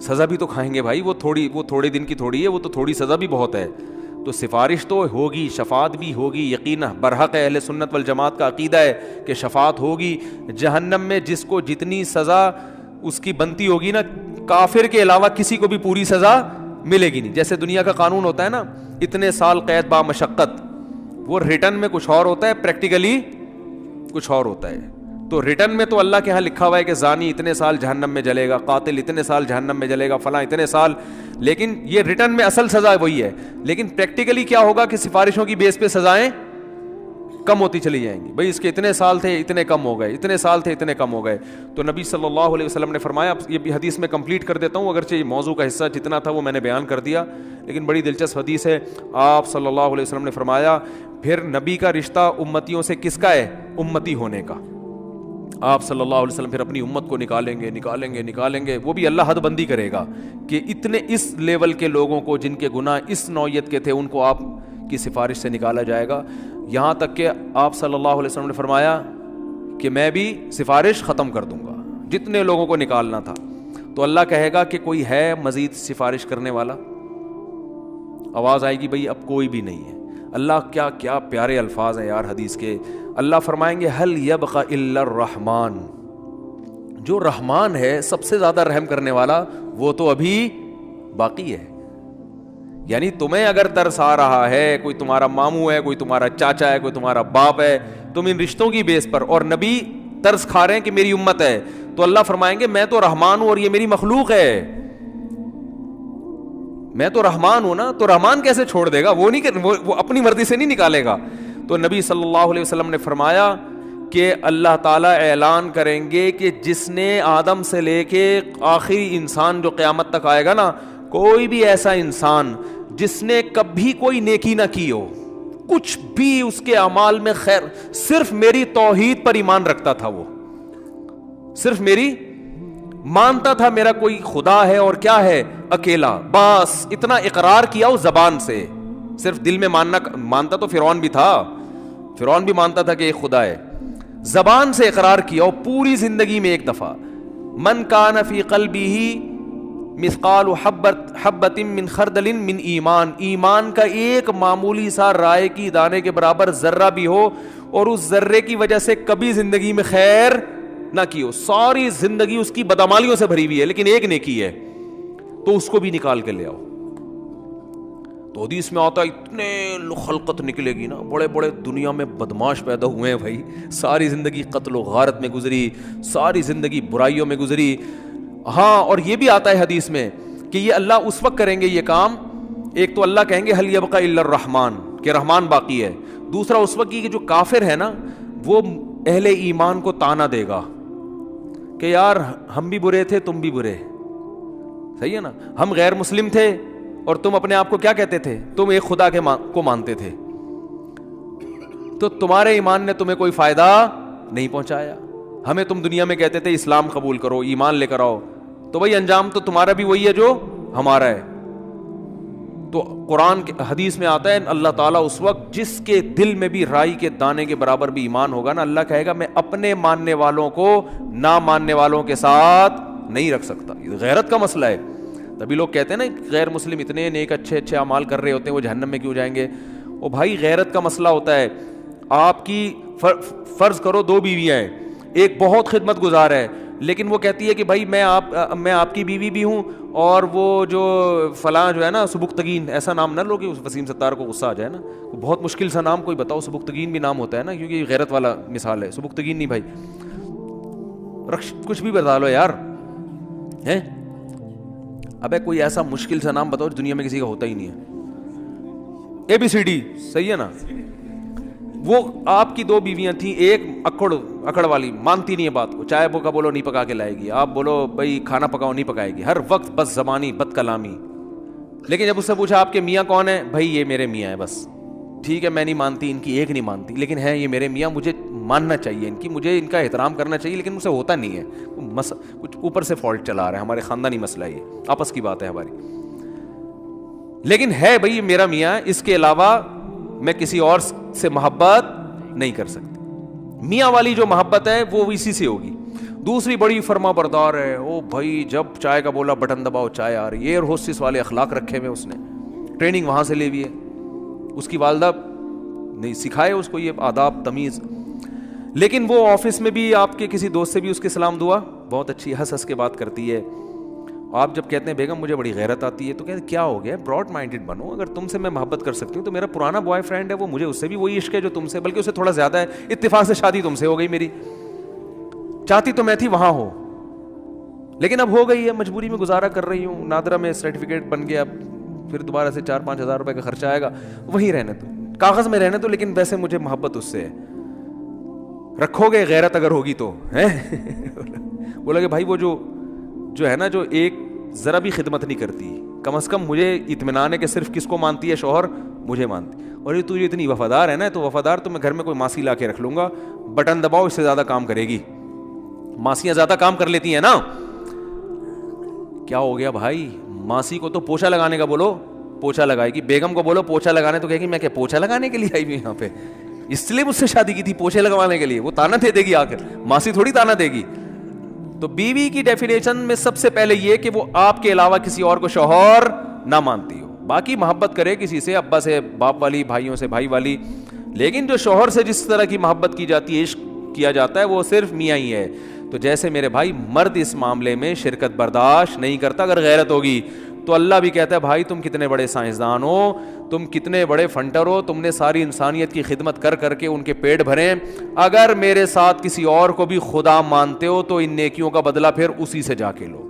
سزا بھی تو کھائیں گے بھائی. وہ تھوڑے دن کی تھوڑی ہے, وہ تو تھوڑی سزا بھی بہت ہے. تو سفارش تو ہوگی, شفاعت بھی ہوگی, یقینا برحق اہل سنت والجماعت کا عقیدہ ہے کہ شفاعت ہوگی. جہنم میں جس کو جتنی سزا اس کی بنتی ہوگی نا, کافر کے علاوہ کسی کو بھی پوری سزا ملے گی نہیں. جیسے دنیا کا قانون ہوتا ہے نا, اتنے سال قید با مشقت, وہ ریٹرن میں کچھ اور ہوتا ہے, پریکٹیکلی کچھ اور ہوتا ہے. تو ریٹرن میں تو اللہ کے ہاں لکھا ہوا ہے کہ زانی اتنے سال جہنم میں جلے گا, قاتل اتنے سال جہنم میں جلے گا, فلاں اتنے سال, لیکن یہ ریٹرن میں اصل سزا وہی ہے. لیکن پریکٹیکلی کیا ہوگا کہ سفارشوں کی بیس پہ سزائیں کم ہوتی چلی جائیں گی. بھائی اس کے اتنے سال تھے اتنے کم ہو گئے, اتنے سال تھے اتنے کم ہو گئے. تو نبی صلی اللہ علیہ وسلم نے فرمایا, یہ بھی حدیث میں کمپلیٹ کر دیتا ہوں, اگرچہ یہ موضوع کا حصہ جتنا تھا وہ میں نے بیان کر دیا, لیکن بڑی دلچسپ حدیث ہے. آپ صلی اللہ علیہ وسلم نے فرمایا پھر نبی کا رشتہ امتیوں سے کس کا ہے, امتی ہونے کا. آپ صلی اللہ علیہ وسلم پھر اپنی امت کو نکالیں گے. وہ بھی اللہ حد بندی کرے گا کہ اتنے اس لیول کے لوگوں کو جن کے گناہ اس نوعیت کے تھے ان کو آپ کی سفارش سے نکالا جائے گا. یہاں تک کہ آپ صلی اللہ علیہ وسلم نے فرمایا کہ میں بھی سفارش ختم کر دوں گا, جتنے لوگوں کو نکالنا تھا. تو اللہ کہے گا کہ کوئی ہے مزید سفارش کرنے والا؟ آواز آئے گی بھئی اب کوئی بھی نہیں ہے. اللہ کیا پیارے الفاظ ہیں یار حدیث کے. اللہ فرمائیں گے هل يبقى الا الرحمن, جو رحمان ہے سب سے زیادہ رحم کرنے والا وہ تو ابھی باقی ہے. یعنی تمہیں اگر ترس آ رہا ہے, کوئی تمہارا ماموں ہے, کوئی تمہارا چاچا ہے, کوئی تمہارا باپ ہے, تم ان رشتوں کی بیس پر, اور نبی ترس کھا رہے ہیں کہ میری امت ہے, تو اللہ فرمائیں گے میں تو رحمان ہوں اور یہ میری مخلوق ہے. میں تو رحمان ہوں نا, تو رحمان کیسے چھوڑ دے گا؟ وہ اپنی مرضی سے نہیں نکالے گا. تو نبی صلی اللہ علیہ وسلم نے فرمایا کہ اللہ تعالیٰ اعلان کریں گے کہ جس نے آدم سے لے کے آخری انسان جو قیامت تک آئے گا نا, کوئی بھی ایسا انسان جس نے کبھی کوئی نیکی نہ کی ہو, کچھ بھی اس کے اعمال میں خیر, صرف میری توحید پر ایمان رکھتا تھا, وہ صرف میری مانتا تھا میرا کوئی خدا ہے اور کیا ہے اکیلا, بس اتنا اقرار کیا اس زبان سے, صرف دل میں مانتا تو فرعون بھی تھا, فرعون بھی مانتا تھا کہ ایک خدا ہے, زبان سے اقرار کیا اور پوری زندگی میں ایک دفعہ. من کان فی قلبہ مثقال حبۃ من خردل من ایمان, ایمان کا ایک معمولی سا رائے کی دانے کے برابر ذرہ بھی ہو اور اس ذرے کی وجہ سے کبھی زندگی میں خیر نہ کی ہو, ساری زندگی اس کی بدعمالیوں سے بھری ہوئی ہے لیکن ایک نیکی ہے, تو اس کو بھی نکال کے لے آؤ. تو حدیث میں آتا ہے اتنے خلقت نکلے گی نا, بڑے بڑے دنیا میں بدماش پیدا ہوئے ہیں بھائی, ساری زندگی قتل و غارت میں گزری, ساری زندگی برائیوں میں گزری. ہاں, اور یہ بھی آتا ہے حدیث میں کہ یہ اللہ اس وقت کریں گے یہ کام, ایک تو اللہ کہیں گے هل يبقى الا الرحمن, کہ رحمان باقی ہے. دوسرا اس وقت کہ جو کافر ہے نا وہ اہل ایمان کو تانا دے گا کہ یار ہم بھی برے تھے تم بھی برے, صحیح ہے نا, ہم غیر مسلم تھے اور تم اپنے آپ کو کیا کہتے تھے, تم ایک خدا کو مانتے تھے, تو تمہارے ایمان نے تمہیں کوئی فائدہ نہیں پہنچایا. ہمیں تم دنیا میں کہتے تھے اسلام قبول کرو, ایمان لے کر آؤ, تو بھائی انجام تو تمہارا بھی وہی ہے جو ہمارا ہے. تو قرآن کے حدیث میں آتا ہے اللہ تعالیٰ اس وقت جس کے دل میں بھی رائی کے دانے کے برابر بھی ایمان ہوگا نا, اللہ کہے گا میں اپنے ماننے والوں کو نہ ماننے والوں کے ساتھ نہیں رکھ سکتا. یہ غیرت کا مسئلہ ہے. تبھی لوگ کہتے ہیں نا غیر مسلم اتنے نیک اچھے اچھے اعمال کر رہے ہوتے ہیں وہ جہنم میں کیوں جائیں گے. او بھائی غیرت کا مسئلہ ہوتا ہے. آپ کی فرض کرو 2 بیویاں ہیں, ایک بہت خدمت گزار ہے لیکن وہ کہتی ہے کہ بھائی میں آپ کی بیوی بھی ہوں, اور وہ جو فلاں جو ہے نا سبکتگین, ایسا نام نہ لو کہ وسیم ستار کو غصہ آ جائے نا, بہت مشکل سا نام کوئی بتاؤ, سبکتگین بھی نام ہوتا ہے نا کیونکہ یہ غیرت والا مثال ہے. سبکتگین نہیں بھائی, کچھ بھی بتا لو یار ہیں. ابے کوئی ایسا مشکل سا نام بتاؤ دنیا میں کسی کا ہوتا ہی نہیں ہے. ABCD صحیح ہے نا. وہ آپ کی 2 بیویاں تھیں, ایک اکڑ والی مانتی نہیں ہے بات کو, چائے کا بولو نہیں پکا کے لائے گی, آپ بولو بھائی کھانا پکاؤ نہیں پکائے گی, ہر وقت بس زبانی بد کلامی. لیکن جب اس سے پوچھا آپ کے میاں کون ہیں, بھائی یہ میرے میاں ہیں بس. ٹھیک ہے میں نہیں مانتی, ان کی ایک نہیں مانتی, لیکن ہے یہ میرے میاں, مجھے ماننا چاہیے ان کی, مجھے ان کا احترام کرنا چاہیے, لیکن مجھ سے ہوتا نہیں ہے, کچھ اوپر سے فالٹ چلا رہا ہے, ہمارے خاندانی مسئلہ یہ آپس کی بات ہے ہماری. لیکن ہے بھائی یہ میرا میاں, اس کے علاوہ میں کسی اور سے محبت نہیں کر سکتی. میاں والی جو محبت ہے وہ اسی سے ہوگی. دوسری بڑی فرما بردار ہے, او بھائی جب چائے کا بولا بٹن دباؤ چائے آ رہی ہے, ایئر ہوسٹس والے اخلاق رکھے ہوئے, اس نے ٹریننگ وہاں سے لے ہوئی ہے, اس کی والدہ نہیں سکھائے اس کو یہ آداب تمیز. لیکن وہ آفس میں بھی آپ کے کسی دوست سے بھی اس کے سلام دعا بہت اچھی ہنس ہنس کے بات کرتی ہے. آپ جب کہتے ہیں بیگم مجھے بڑی غیرت آتی ہے, تو کہتے ہیں کیا ہو گیا, براڈ مائنڈڈ بنو, اگر تم سے میں محبت کر سکتی ہوں تو میرا پرانا بوائے فرینڈ ہے وہ, مجھے اس سے بھی وہی عشق ہے جو تم سے, بلکہ اسے تھوڑا زیادہ ہے, اتفاق سے شادی تم سے ہو گئی میری, چاہتی تو میں تھی وہاں ہو لیکن اب ہو گئی ہے, مجبوری میں گزارا کر رہی ہوں, نادرا میں سرٹیفکیٹ بن گیا, اب پھر دوبارہ سے 4-5 ہزار روپے کا خرچہ آئے گا, وہیں رہنے تو کاغذ میں رہنے تو, لیکن ویسے مجھے محبت اس سے ہے. رکھو گے غیرت اگر ہوگی تو ہے. بولا کہ بھائی وہ جو ہے نا جو ایک ذرا بھی خدمت نہیں کرتی, کم از کم مجھے اطمینان ہے کہ صرف کس کو مانتی ہے, شوہر مجھے مانتی, اور یہ تو اتنی وفادار ہے نا, تو وفادار تو میں گھر میں کوئی ماسی لا کے رکھ لوں گا, بٹن دباؤ اس سے زیادہ کام کرے گی. ماسیاں زیادہ کام کر لیتی ہیں نا. کیا ہو گیا بھائی, ماسی کو تو پوچھا لگانے کا بولو پوچھا لگائے گی, بیگم کو بولو پوچھا لگانے, تو کہے گی میں کیا پوچھا لگانے کے لیے آئی ہوئی یہاں پہ, اس لیے مجھ سے شادی کی تھی پوچھے لگوانے کے لیے. وہ تانا دے گی آخر, ماسی تھوڑی تانا دے گی. تو بیوی کی ڈیفینیشن میں سب سے پہلے یہ کہ وہ آپ کے علاوہ کسی اور کو شوہر نہ مانتی ہو. باقی محبت کرے کسی سے, ابا سے باپ والی, بھائیوں سے بھائی والی, لیکن جو شوہر سے جس طرح کی محبت کی جاتی ہے, عشق کیا جاتا ہے, وہ صرف میاں ہی ہے. تو جیسے میرے بھائی مرد اس معاملے میں شرکت برداشت نہیں کرتا اگر غیرت ہوگی, تو اللہ بھی کہتا ہے بھائی تم کتنے بڑے سائنسدان ہو, تم کتنے بڑے فنٹر ہو, تم نے ساری انسانیت کی خدمت کر کر کے ان کے پیٹ بھرے, اگر میرے ساتھ کسی اور کو بھی خدا مانتے ہو تو ان نیکیوں کا بدلہ پھر اسی سے جا کے لو.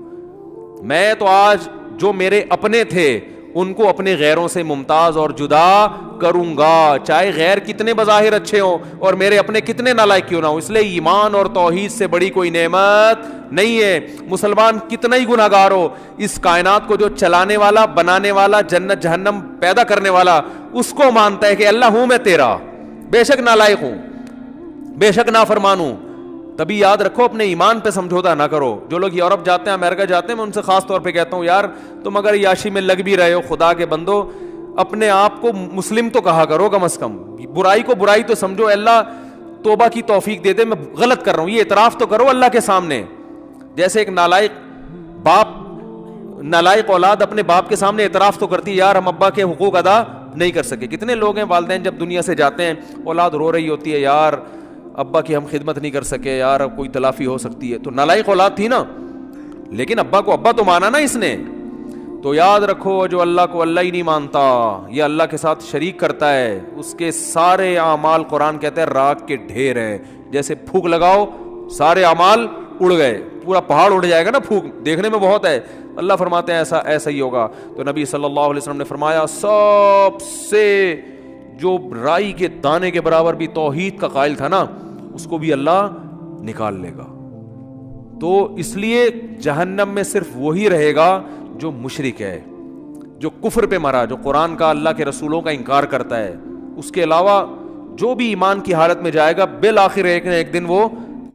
میں تو آج جو میرے اپنے تھے ان کو اپنے غیروں سے ممتاز اور جدا کروں گا, چاہے غیر کتنے بظاہر اچھے ہوں اور میرے اپنے کتنے نالائق کیوں نہ ہوں. اس لیے ایمان اور توحید سے بڑی کوئی نعمت نہیں ہے. مسلمان کتنا ہی گناہگار ہو, اس کائنات کو جو چلانے والا, بنانے والا, جنت جہنم پیدا کرنے والا, اس کو مانتا ہے کہ اللہ ہوں میں تیرا, بے شک نالائق ہوں, بے شک نافرمان ہوں. تبھی یاد رکھو اپنے ایمان پہ سمجھوتا نہ کرو. جو لوگ یورپ جاتے ہیں, امریکہ جاتے ہیں, میں ان سے خاص طور پہ کہتا ہوں یار تم اگر یاشی میں لگ بھی رہے ہو, خدا کے بندو اپنے آپ کو مسلم تو کہا کرو کم از کم, برائی کو برائی تو سمجھو, اللہ توبہ کی توفیق دے دے, میں غلط کر رہا ہوں یہ اعتراف تو کرو اللہ کے سامنے. جیسے ایک نالائق باپ, نالائق اولاد اپنے باپ کے سامنے اعتراف تو کرتی ہے یار ہم ابا کے حقوق ادا نہیں کر سکے. کتنے لوگ ہیں والدین جب دنیا سے جاتے ہیں اولاد رو رہی ہوتی ہے یار ابا کی ہم خدمت نہیں کر سکے, یار اب کوئی تلافی ہو سکتی ہے. تو نالائق اولاد تھی نا, لیکن ابا کو ابا تو مانا نا اس نے. تو یاد رکھو جو اللہ کو اللہ ہی نہیں مانتا, یہ اللہ کے ساتھ شریک کرتا ہے, اس کے سارے اعمال قرآن کہتا ہے راک کے ڈھیر ہیں. جیسے پھونک لگاؤ سارے اعمال اڑ گئے, پورا پہاڑ اڑ جائے گا نا, پھونک دیکھنے میں بہت ہے, اللہ فرماتے ہیں ایسا ہی ہوگا. تو نبی صلی اللہ علیہ وسلم نے فرمایا سب سے جو رائی کے دانے کے برابر بھی توحید کا قائل تھا نا, اس کو بھی اللہ نکال لے گا. تو اس لیے جہنم میں صرف وہی رہے گا جو مشرک ہے, جو کفر پہ مرا, جو قرآن کا اللہ کے رسولوں کا انکار کرتا ہے. اس کے علاوہ جو بھی ایمان کی حالت میں جائے گا بالآخر ایک نہ ایک دن وہ